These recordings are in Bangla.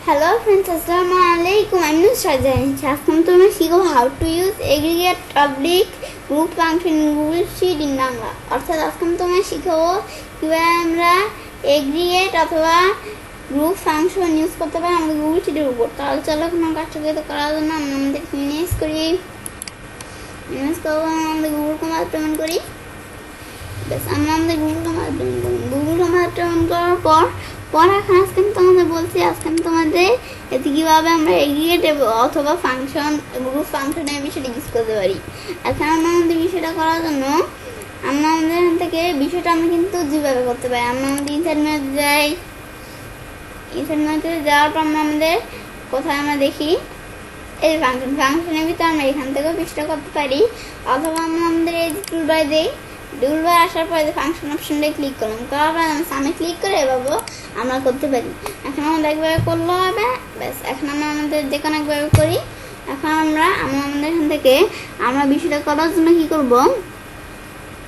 Hello friends, Assalamu alaikum. I'm Nusrat. আজকে তোমরা শিখো how to use aggregate oblique group function in Google Sheet in Bangla. অর্থাৎ আজকে তোমরা শিখো কিভাবে আমরা aggregate অথবা group function ইউজ করতে পারি আমাদের Google Sheet এর উপর। তাহলে চলো কোনো কাজটাকে তো করার জন্য আমরা আমাদের ইমেজ করি। ইমেজ করব আমাদের Google কমান্ড পেমেন্ট করি। বেশ আমরা আমাদের Google কমান্ড পেমেন্ট করি। Google কমান্ড পেমেন্ট করার পর এখন আজকে তোমাদের বলছি আজকে তোমাদের এতে কিভাবে আমরা এগ্রিগেট অথবা ফাংশন গ্রুপ ফাংশনের বিষয়টা ইউজ করতে পারি। এখন আমরা আমাদের বিষয়টা করার জন্য আমরা আমাদের এখান থেকে বিষয়টা আমরা কিন্তু দুইভাবে করতে পারি। আমরা আমাদের ইনসার্ট মেনুতে যাই, ইনসার্ট মেনুতে যাওয়ার পর আমরা আমাদের কোথায় আমরা দেখি এই ফাংশনের ভিতরে আমরা এখান থেকেও বিষয়টা করতে পারি, অথবা আমরা আমাদের এই টুলবার দিই। টুলবার আসার পরে ফাংশন অপশনটা ক্লিক করলাম, করার পর আমরা সামনে ক্লিক করে এভাবে আমরা করতে পারি। এখন আমাদের একভাবে করলেও হবে। ব্যাস এখন আমরা আমাদের যে কোনো একভাবে করি। এখন আমরা আমাদের এখান থেকে আমরা বিষয়টা করার জন্য কি করব,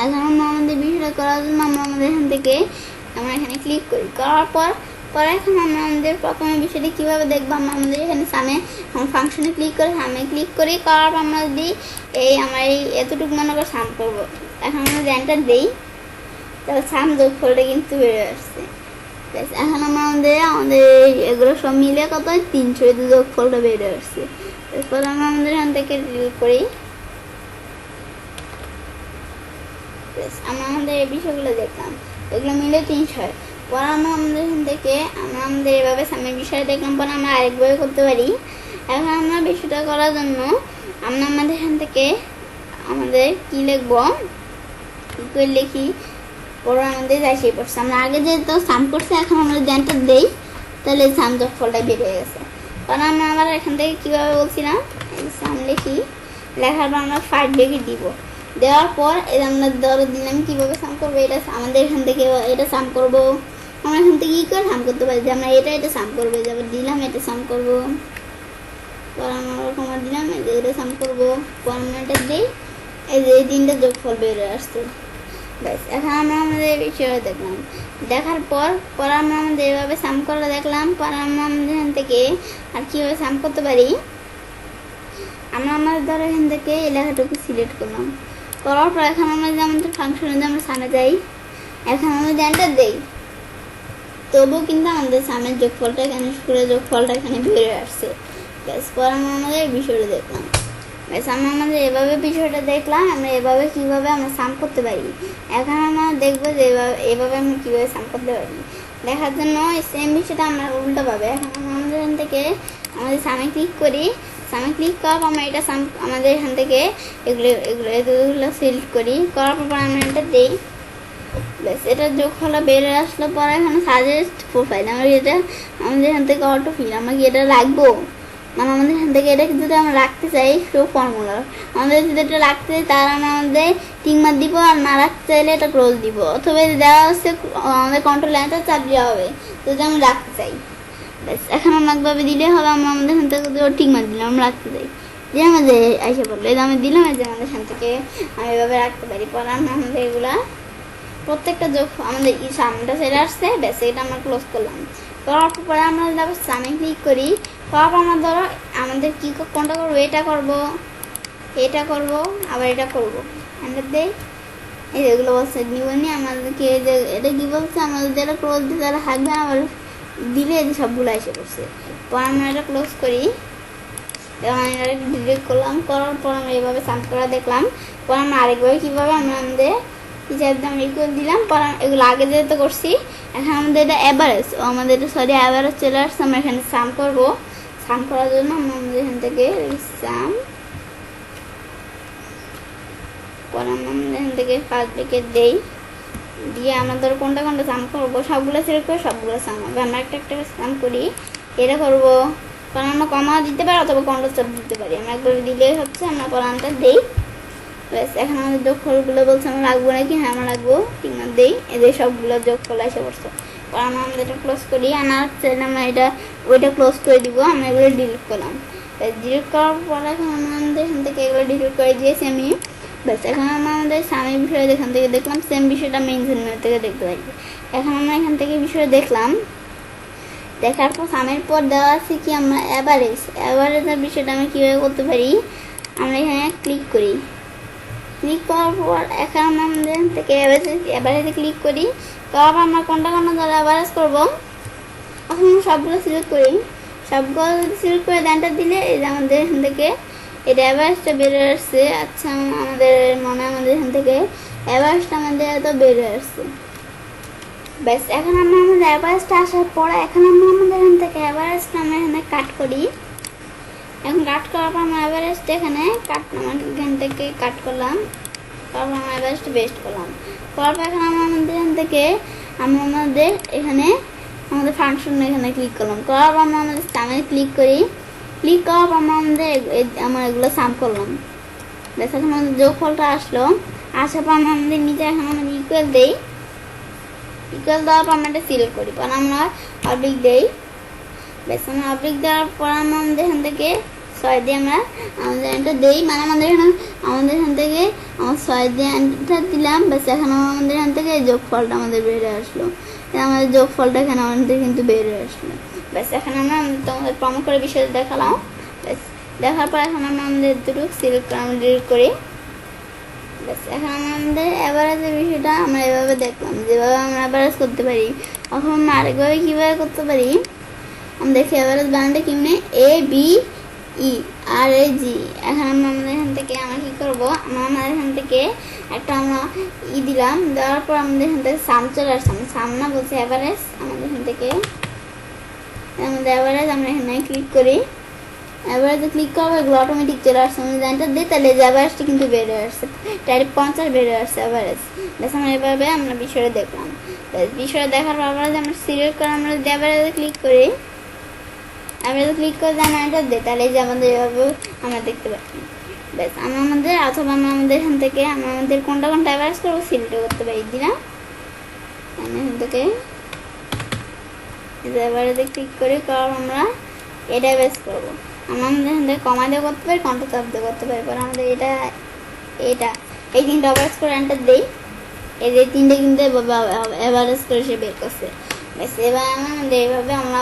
এখন আমরা আমাদের বিষয়টা করার জন্য আমরা আমাদের এখান থেকে আমরা এখানে ক্লিক করি। করার পর এখন আমরা আমাদের প্রথমে বিষয়টা কীভাবে দেখবো, আমরা আমাদের এখানে সামনে ফাংশনে ক্লিক করে সামনে ক্লিক করি। করার পর আমরা যদি আমরা এই এতটুকু মনে করে সাম করবো। এখন আমরা যদি এন্টার দিই তাহলে সাম যোগফলটা কিন্তু বেড়ে আসছে। এখন আমরা আমাদের এগুলো সব মিলে কত 300 যোগফলটা বেড়ে আসছে। এরপর আমরা আমাদের এখান থেকে ডিলিট করি। আমরা আমাদের এই বিষয়গুলো দেখলাম, এগুলো মিলে 300। পর আমরা আমাদের এখান থেকে আমরা আমাদের এভাবে সামনের বিষয় দেখলাম, পর আমরা আরেকভাবে করতে পারি। এখন আমরা বিষয়টা করার জন্য আমরা আমাদের এখান থেকে আমাদের কি লিখবো, কি করে লিখি, পরে আমাদের যাই সেই পড়ছে। আমরা আগে যেহেতু সাম করছি, এখন আমরা যদি এন্টার দিই তাহলে সাম যোগফলটা বেড়ে গেছে। কারণ আমরা আবার এখান থেকে কীভাবে বলছিলাম, সাম লিখি, লেখার পর আমরা 5 ব্রেকেট দিব। দেওয়ার পর আমরা ধরে দিলাম কীভাবে সাম করবো, এটা আমাদের এখান থেকে এটা সাম করবো। আমরা এখান থেকে কী করে সাম করতে পারি যে আমরা এটা সাম করবো, যে আবার দিলাম এটা সাম করবো, পর আমরা ওরকম দিলাম এটা সাম করবো, পর আমরা এটা দিই, এই যে এই 3টা যোগফল বেড়ে আসছে। ব্যাস এখন আমরা আমাদের বিষয়টা দেখলাম, দেখার পর আমরা আমাদের এভাবে সাম করা দেখলাম। পর আমরা আমাদের এখান থেকে আর কীভাবে সাম করতে পারি, আমরা আমাদের ধরো এখান থেকে এই লেখাটুকু সিলেক্ট করলাম। করার পর এখন আমরা যে আমাদের ফাংশনে যে আমরা সামনে যাই, এখন আমরা যদি এন্টার দিই তবুও কিন্তু আমাদের সামনের যোগফলটা এখানে পুরো যোগফলটা এখানে বেড়ে আসছে। ব্যাস পর আমরা আমাদের বিষয়টা দেখলাম। ব্যাস আমরা আমাদের এভাবে বিষয়টা দেখলাম, আমরা এভাবে কীভাবে আমরা সাম করতে পারি। এখন আমরা দেখবো যে এভাবে আমরা কীভাবে সাম করতে পারি। দেখার জন্য সেম বিষয়টা আমরা উল্টোভাবে এখন আমরা আমাদের এখান থেকে আমাদের সামনে ক্লিক করি। সামনে ক্লিক করার পর আমরা এটা সাম আমাদের এখান থেকে এগুলো সিলেক্ট করি। করার পর আমরা এটা দিই। ব্যাস এটা যোগফল বেড়ে আসলো। পরে এখানে সাজেস্ট প্রোফাইল, আমরা এটা আমাদের এখান থেকে অটো ফিল, আমরা কি এটা রাখবো, মানে আমাদের এখান থেকে এটা যদি আমরা রাখতে চাই শো ফর্মুলা, আমাদের যদি এটা রাখতে চাই তাহলে আমরা আমাদের টিক মার্ক দিব, আর না রাখতে চাইলে এটা ক্লোজ দিব, অথবা দেওয়া হচ্ছে আমাদের কন্ট্রোল এন্টার চাপ দেওয়া হবে যদি আমরা রাখতে চাই। ব্যাস এখন আমরা একভাবে দিলে হবে, আমরা আমাদের এখান থেকে টিক মার্ক দিলাম আমরা রাখতে চাই, যে আমাদের এসে পড়লো এটা আমি দিলাম, যে আমাদের এখান থেকে আমি এভাবে রাখতে পারি। পরে আমরা আমাদের এগুলা প্রত্যেকটা যোগ আমাদের সামনেটা চলে আসছে। ব্যাস এটা আমরা ক্লোজ করলাম। করার পরে আমরা যদি সামনে ক্লিক করি, করার পর আমরা ধরো আমাদের কী কোনটা করবো, এটা করবো আবার এটা করবো, এন্টার দেই। এই যেগুলো বলছে নিবনি আমাদেরকে, যে এটা কী বলছে, আমাদের যেটা ক্লোজ দিতে তারা থাকবে, আবার দিলে এই সবগুলো এসে পড়ছে। পর আমরা এটা ক্লোজ করি এবং এটা ডিলিট করলাম। করার পর আমরা এইভাবে সাম করা দেখলাম। পর আমরা আরেকভাবে কীভাবে আমরা আমাদের আমরা ইকুয়াল দিলাম। পর এগুলো আগে যেহেতু করছি, এখন আমাদের এটা অ্যাভারেজ অ্যাভারেজ চলে আসছে। আমরা এখানে সাম করবো। সাম করার জন্য আমরা আমাদের এখান থেকে সাম, পর আমরা আমাদের এখান থেকে 5 ব্রেকেট দেই, দিয়ে আমরা ধরো কোনটা সাম করবো সবগুলো সিলেক্ট করে সবগুলো সাম হবে। আমরা একটা সাম করি, এটা করবো। কারণ আমরা কমা দিতে পারি অথবা কন্ট্রোল চাপ দিতে পারি, আমরা একবার দিলেই হচ্ছে। আমরা পরানটা দেই। ব্যাস এখন আমাদের যোগফলগুলো বলছে আমরা রাখবো নাকি, হ্যাঁ আমরা রাখবো, ঠিক না দেই। এদের সবগুলো যোগফল এসে পড়ছে। পর আমরা এটা ক্লোজ করি, আনার চাইলে আমরা ওইটা ক্লোজ করে দিব। আমরা এগুলো ডিলিট করলাম। ডিলিট করার পর এখন আমরা আমাদের এখান থেকে এগুলো ডিলিট করে দিয়েছি আমি। ব্যাস এখন আমরা আমাদের সামনের বিষয়টা এখান থেকে দেখলাম, সেম বিষয়টা মেইন থেকে দেখতে পারি। এখন আমরা এখান থেকে বিষয় দেখলাম, দেখার পর সামের পর দেওয়া আছে কি আমরা অ্যাভারেজের বিষয়টা আমরা কীভাবে করতে পারি, আমরা এখানে ক্লিক করি। ক্লিক করার পর এখন আমরা আমাদের থেকে অ্যাভারেজে ক্লিক করি। তারপর আমরা কোনটা ধরে অ্যাভারেজ করবো, এখন সবগুলো সিলেক্ট করি। সবগুলো সিলেক্ট করে দেনটা দিলে এই যে আমাদের এখান থেকে এটা অ্যাভারেজটা বেড়ে আসছে। আচ্ছা, আমাদের এখান থেকে অ্যাভারেজটা আমাদের এত বেড়ে আসছে। ব্যাস, এখন আমরা আমাদের অ্যাভারেজটা আসার পর এখন আমরা আমাদের এখান থেকে অ্যাভারেজটা আমরা এখানে কাট করি। এখন কাট করার পর আমরা অ্যাভারেজটা এখানে এখান থেকে কাট করলাম। তারপর আমরা অ্যাভারেজটা বেস্ট করলাম। করার পর এখন আমরা আমাদের এখান থেকে আমাদের এখানে আমাদের ফাংশন এখানে ক্লিক করলাম। করার পর আমরা আমাদের সামে ক্লিক করি। ক্লিক করার পর আমরা এগুলো সাম করলাম। ব্যাস, এখন আমাদের যোগফলটা আসলো। আসার পর আমরা আমাদের নিচে এখন আমরা ইকুয়াল দিই। ইকুয়াল দেওয়ার পর আমরা এটা সিলেক্ট করি। পর আমরা অবলিক দিই। ব্যাস, আমরা অবলিক দেওয়ার পর আমরা আমাদের এখান থেকে 6 দিয়ে আমরা আমাদের এটা দিই, মানে আমাদের এখান থেকে আমার 6 দিয়ে এন্টার দিলাম। ব্যাস, এখন আমাদের এখান থেকে যোগফলটা আমাদের বেড়ে আসলো। আমাদের যোগফলটা এখানে আমাদের কিন্তু বেড়ে আসলো। ব্যাস, এখন আমরা তোমাদের প্রমাণ করে বিষয়টা দেখালাম। ব্যাস, দেখার পর এখন আমরা আমাদের দুটো সিলেক্ট করে আমরা ডিলিট করি। ব্যাস, এখন আমাদের অ্যাভারেজের বিষয়টা আমরা এভাবে দেখলাম, যেভাবে আমরা অ্যাভারেজ করতে পারি। এখন আমরা আরেকভাবে কীভাবে করতে পারি আমরা দেখি। অ্যাভারেজ বানানটা কেমনে, ABERAG। এখন আমরা আমাদের এখান থেকে আমরা কী করবো, আমাদের এখান থেকে একটা আমরা দিলাম। দেওয়ার পর আমাদের এখান থেকে সাম চলে আসছে। আমরা সাম না বলছি অ্যাভারেজ। আমাদের এখান থেকে আমাদের অ্যাভারেজ আমরা এখানে ক্লিক করি। অ্যাভারেজে ক্লিক করবো, এগুলো অটোমেটিক চলে আসছে। আমরা জানটা দিই তাহলে যে অ্যাভারেজটা কিন্তু বেড়ে আসছে, ডাইরেক্ট 50 বেড়ে আসছে অ্যাভারেজ। ব্যাস, আমরা এভাবে আমরা বিষয়টা দেখলাম। বিষয়টা দেখার পর অ্যাভারেজ আমরা সিলেক্ট করে আমরা যদি অ্যাভারেজে ক্লিক করি, অ্যাভারেজে ক্লিক করে আমরা এটা দিই তাহলে যে আমাদের এভাবে আমরা দেখতে পাচ্ছি। ব্যাস, আমরা অথবা আমরা আমাদের এখান থেকে আমরা আমাদের কোনটা অ্যাভারেজ করবো সিলেক্ট করতে পারি। দিলাম এখান থেকে অ্যাভারেজে ক্লিক করি। করার আমরা এটা অ্যাভারেজ করবো। আমরা আমাদের এখান থেকে কমা দিয়ে করতে পারি, কন্ট্রোল চাপ দিয়ে করতে পারি। পরে আমাদের এই তিনটা অ্যাভারেজ করে এন্টার দিই। এই যে তিনটে কিন্তু অ্যাভারেজ করে সে বের করছে। ব্যাস, এবার আমাদের এইভাবে আমরা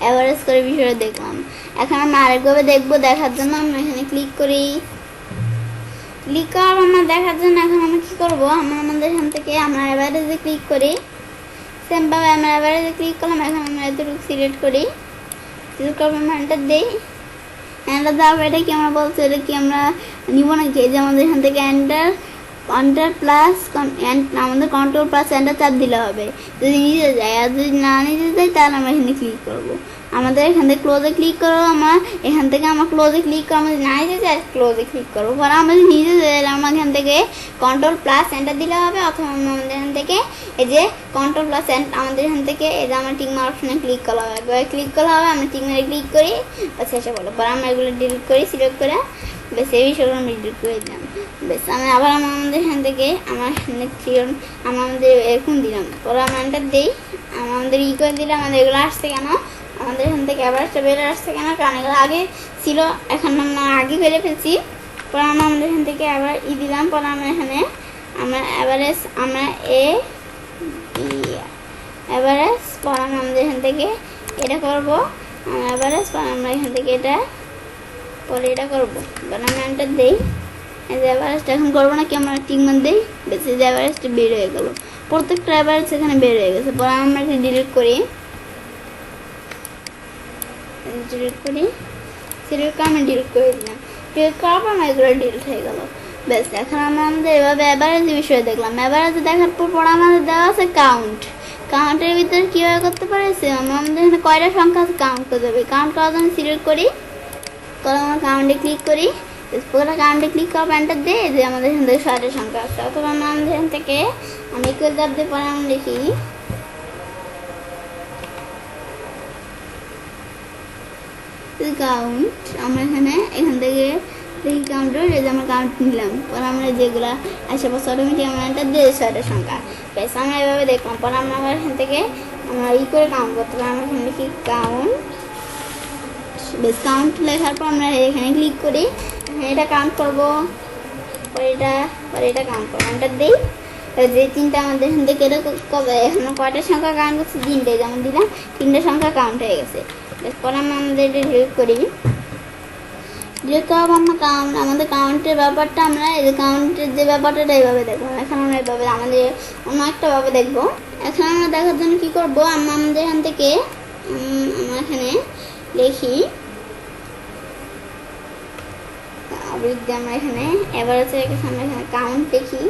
অ্যাভারেজ করে বিষয়টা দেখলাম। এখন আমরা আরেকভাবে দেখবো। দেখার জন্য আমরা এখানে ক্লিক করি। ক্লিক করার আমরা দেখার জন্য এখন আমরা কী করবো, আমরা আমাদের এখান থেকে আমরা অ্যাভারেজে ক্লিক করি। সেমভাবে আমরা অ্যাভারেজে ক্লিক করলাম। এখন আমরা এতটুকু সিলেক্ট করি। সিলেক্ট করবো, আমরা এন্টার দিই। এন্টার দেওয়ার পর এটা কি আমরা বলছি, এটা কি আমরা নিব নাকি, যে আমাদের এখান থেকে এন্টার প্লাস আমাদের কন্ট্রোল প্লাস এন্টার চাপ দিলে হবে যদি নিতে যায়। আর যদি না নিতে যাই তাহলে আমরা এখানে ক্লিক করবো। আমাদের এখান থেকে ক্লোজে ক্লিক করবো। আমরা এখান থেকে আমরা ক্লোজে ক্লিক করবো। আমাদের না নিতে চাই ক্লোজে ক্লিক করবো। পরে আমরা যদি নিতে যাই আমরা এখান থেকে কন্ট্রোল প্লাস এন্টার দিলে হবে, অথবা আমাদের এখান থেকে এই যে কন্ট্রোল প্লাস আমাদের এখান থেকে এই যে আমরা টিক মার্ক অপশনে ক্লিক করা হবে। একবার ক্লিক করা হবে, আমরা টিক মার্কে ক্লিক করি বা শেষে বলো। পরে আমরা এগুলো ডিলিট করি সিলেক্ট করে। বেশ, এই বিষয়গুলো আমি ডিলিট করে দিলাম। বেশ, আমি আবার আমাদের এখান থেকে আমাদের এরকম দিলাম। পরে আমরা এন্টার দিই। আমাদের ইকুয়াল দিলে আমাদের এগুলো আসছে কেন, আমাদের এখান থেকে অ্যাভারেজটা বেড়ে আসছে কেন, কারণ এগুলো আগে ছিল, এখন আমরা আগে ফেলে ফেলছি। পরে আমরা আমাদের এখান থেকে আবার দিলাম। পরে আমরা এখানে আমরা অ্যাভারেজ আমরা অ্যাভারেজ পরে আমরা আমাদের এখান থেকে এটা করবো অ্যাভারেজ। পরে আমরা এখান থেকে এটা পরে এটা করবো। পরে আমরা এন্টার দিই। এই যে অ্যাভারেজটা এখন করবো না কি, আমরা টিকমার্ক দিই। বেশি যে অ্যাভারেজটা বের হয়ে গেলো, প্রত্যেকটা অ্যাভারেজ এখানে বের হয়ে গেছে। পরে আমরা এটা ডিলিট করি। সিলেক্ট করে আমি ডিলিট করে দিলাম। ডিলিট করার পর আমার এগুলো ডিলিট হয়ে গেলো। ব্যাস, এখন আমরা আমাদের এভাবে অ্যাভারেজের বিষয়ে দেখলাম। অ্যাভারেজে দেখার পর আমাদের দেওয়া আছে কাউন্টের ভিতরে কীভাবে করতে পারছি, আমাদের এখানে কয়টা সংখ্যা আছে কাউন্ট করতে হবে। কাউন্ট করার জন্য সিলেক্ট করি। তাহলে আমরা কাউন্টে ক্লিক করি। পুরোটা কাউন্টে ক্লিক করার এন্টার দিয়ে যে আমাদের এখান থেকে 6টা সংখ্যা আছে। অথবা আমরা আমাদের এখান থেকে আমি ইকুয়াল চাপ দিয়ে পরে আমরা লিখি কাউন্ট। আমরা এখান থেকে দেখি কাউন্টার, এই যে আমরা কাউন্ট নিলাম। পরে আমরা যেগুলো আশেপাশে অটোমেটিক আমরা এন্টার দিয়ে 6টা সংখ্যা। বেশ, আমরা এভাবে দেখলাম। পরে আমরা আবার এখান থেকে আমরা করে কাউন্ট করতে পারি। আমরা এখানে লিখি কাউন্ট। বেশ, কাউন্ট লেখার পর আমরা এখানে ক্লিক করি। এটা কাউন্ট করবো, পরে এটা কাউন্ট করবো, এন্টার দিই। যে তিনটা আমাদের এখান থেকে এখন কয়টা সংখ্যা কাউন্ট করছি, তিনটে, যেমন দিলাম তিনটে সংখ্যা কাউন্ট হয়ে গেছে। এরপর আমরা আমাদের ডিলিট করি। যেহেতু আমাদের কাউন্টের ব্যাপারটা আমরা এই যে কাউন্টের যে ব্যাপারটা এইভাবে দেখবো, এখন আমরা এইভাবে আমাদের অন্য একটা ভাবে দেখবো। এখন আমরা দেখার জন্য কি করবো, আমরা আমাদের এখান থেকে আমরা এখানে লিখি আমরা এখানে এবার হচ্ছে আমরা এখানে কাউন্ট লিখি,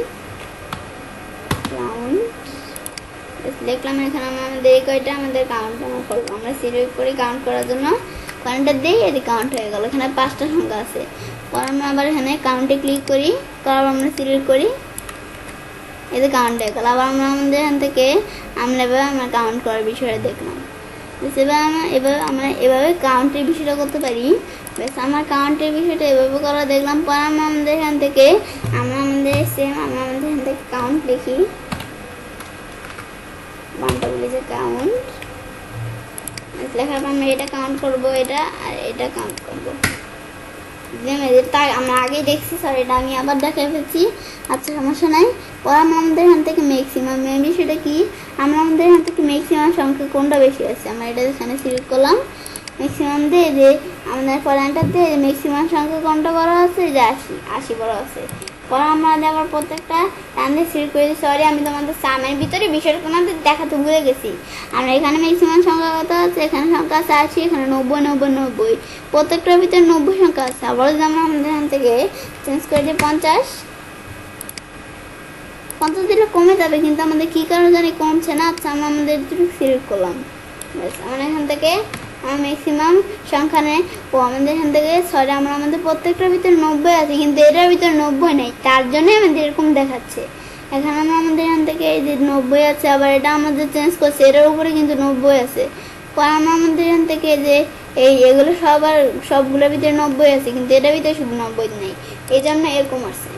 কাউন্ট লিখলাম। এখানে আমাদের এই কয়টা আমাদের কাউন্ট আমরা করবো, আমরা সিলেক্ট করি কাউন্ট করার জন্য, কাউন্টার দিই, এটি কাউন্ট হয়ে গেল। এখানে 5টা সংখ্যা আছে। পর আমরা আবার এখানে কাউন্টে ক্লিক করি, তারপর আমরা সিলেক্ট করি, এতে কাউন্ট হয়ে গেল। আবার আমরা আমাদের এখান থেকে আমরা এবার আমরা কাউন্ট করার বিষয়টা দেখলাম। এবার আমরা এভাবে কাউন্টের বিষয়টা করতে পারি। বেশ, আমার কাউন্টের বিষয়টা এভাবে করা দেখলাম। পর আমরা আমাদের এখান থেকে আমরা আমাদের এখান থেকে কাউন্ট লিখি, বানটা বলি যে কাউন্ট লেখার পর আমরা এটা কাউন্ট করবো, এটা আর এটা কাউন্ট করবো। তাই আমরা আগেই দেখছি, সরি এটা আমি আবার দেখাই ফেলছি, আচ্ছা সমস্যা নাই। পর আমরা আমাদের এখান থেকে ম্যাক্সিমাম বিষয়টা কি, আমরা আমাদের এখান থেকে ম্যাক্সিমাম সংখ্যা কোনটা বেশি আছে আমরা এটা এখানে সিলেক্ট করলাম। ম্যাক্সিমাম দিয়ে যে আমাদের পয়েন্টটাতে ম্যাক্সিমাম সংখ্যা কোনটা বড় আছে, যে 80 বড় আছে। পর আমরা আবার প্রত্যেকটা টানে সিলেক্ট করে, সরি আমি তোমাদের সামের ভিতরে বিষয়টা তোমাদের দেখাতে ভুলে গেছি। আমরা এখানে ম্যাক্সিমাম সংখ্যা কত আছে, এখানে সংখ্যা আছে 80, এখানে 90 90 90, প্রত্যেকটার ভিতরে 90 সংখ্যা আছে। আবার যদি আমরা আমাদের এখান থেকে চেঞ্জ করে দিই 50 দিলে কমে যাবে, কিন্তু আমাদের কী কারণে জানি কমছে না। আচ্ছা আমরা আমাদের সিলেক্ট করলাম, আমরা এখান থেকে ম্যাক্সিমাম সংখ্যা নেই আমাদের এখান থেকে, সরি আমরা আমাদের প্রত্যেকটার ভিতরে 90 আছে, কিন্তু এটার ভিতরে 90 নেই, তার জন্যই আমাদের এরকম দেখাচ্ছে। এখন আমরা আমাদের এখান থেকে এই যে 90 আছে, আবার এটা আমাদের চেঞ্জ করছে, এটার উপরে কিন্তু 90 আছে। পর আমরা আমাদের এখান থেকে যে এগুলো সবগুলোর ভিতরে 90 আছে, কিন্তু এটার ভিতরে শুধু 90 নেই, এই জন্য এরকম আসছে।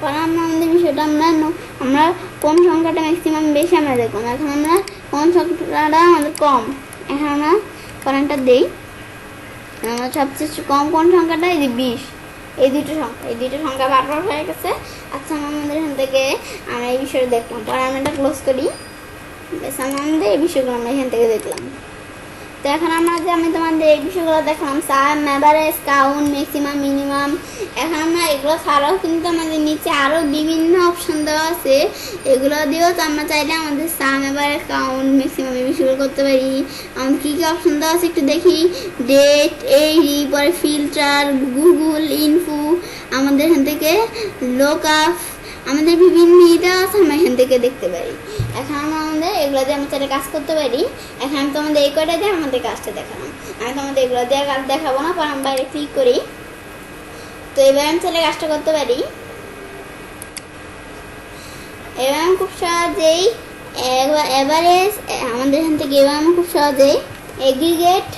পর আমরা আমাদের বিষয়টা আমরা কোন সংখ্যাটা ম্যাক্সিমাম বেশি আমরা দেখবো না, এখন আমরা কোন সংখ্যাটা আমাদের কম, এখন আমরা কারেন্টটা দেই। আমার সবচেয়ে কম কোন সংখ্যাটা, এই যে 20, এই দুটো সংখ্যা বারবার হয়ে গেছে। আচ্ছা আমরা আমাদের এখান থেকে আমরা এই বিষয়টা দেখলাম। পরে আমরা এটা ক্লোজ করি। বেশ, আমাদের এই বিষয়গুলো আমরা এখান থেকে দেখলাম। তো এখন আমি তোমাদের এই বিষয়গুলো দেখলাম, সাম, এভারেজ, কাউন্ট, ম্যাক্সিমাম, মিনিমাম। এখন আমরা এগুলো ছাড়াও কিন্তু আমাদের নিচে আরও বিভিন্ন অপশন দেওয়া আছে, এগুলো দিয়েও তো আমরা চাইলে আমাদের সাম, এভারেজ, কাউন্ট, ম্যাক্সিমাম এই বিষয়গুলো করতে পারি। আমাদের কী কী অপশন দেওয়া আছে একটু দেখি, ডেট, পরে ফিল্টার, গুগল, ইনফো, আমাদের এখান থেকে লোক আপ, আমাদের বিভিন্ন ইটা আছে, আমরা এখান থেকে দেখতে পারি। এখন আমরা আমাদের এগুলো দিয়ে আমরা চাইলে কাজ করতে পারি। এখন আমি তোমাদের এই কয়টা দিয়ে আমাদের কাজটা দেখালাম, আমি তোমাদের এগুলো দিয়ে কাজ দেখাবো না, পর আমি বাইরে ক্লিক করি। তো এবার আমি চাইলে কাজটা করতে পারি। এবার আমি খুব সহজেই এভারেজ আমাদের এখান থেকে এবার আমি খুব সহজেই এগ্রিগেট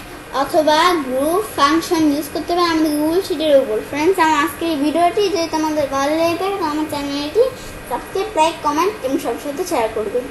অথবা গ্রুপ ফাংশন ইউজ করতে পারি আমাদের গুগল শিটের উপর। ফ্রেন্ডস, আমার আজকের এই ভিডিওটি যদি তোমাদের ভালো লেগে থাকে আমার চ্যানেলটি সাবস্ক্রাইব, লাইক, কমেন্ট এবং সবার সাথে শেয়ার করবেন।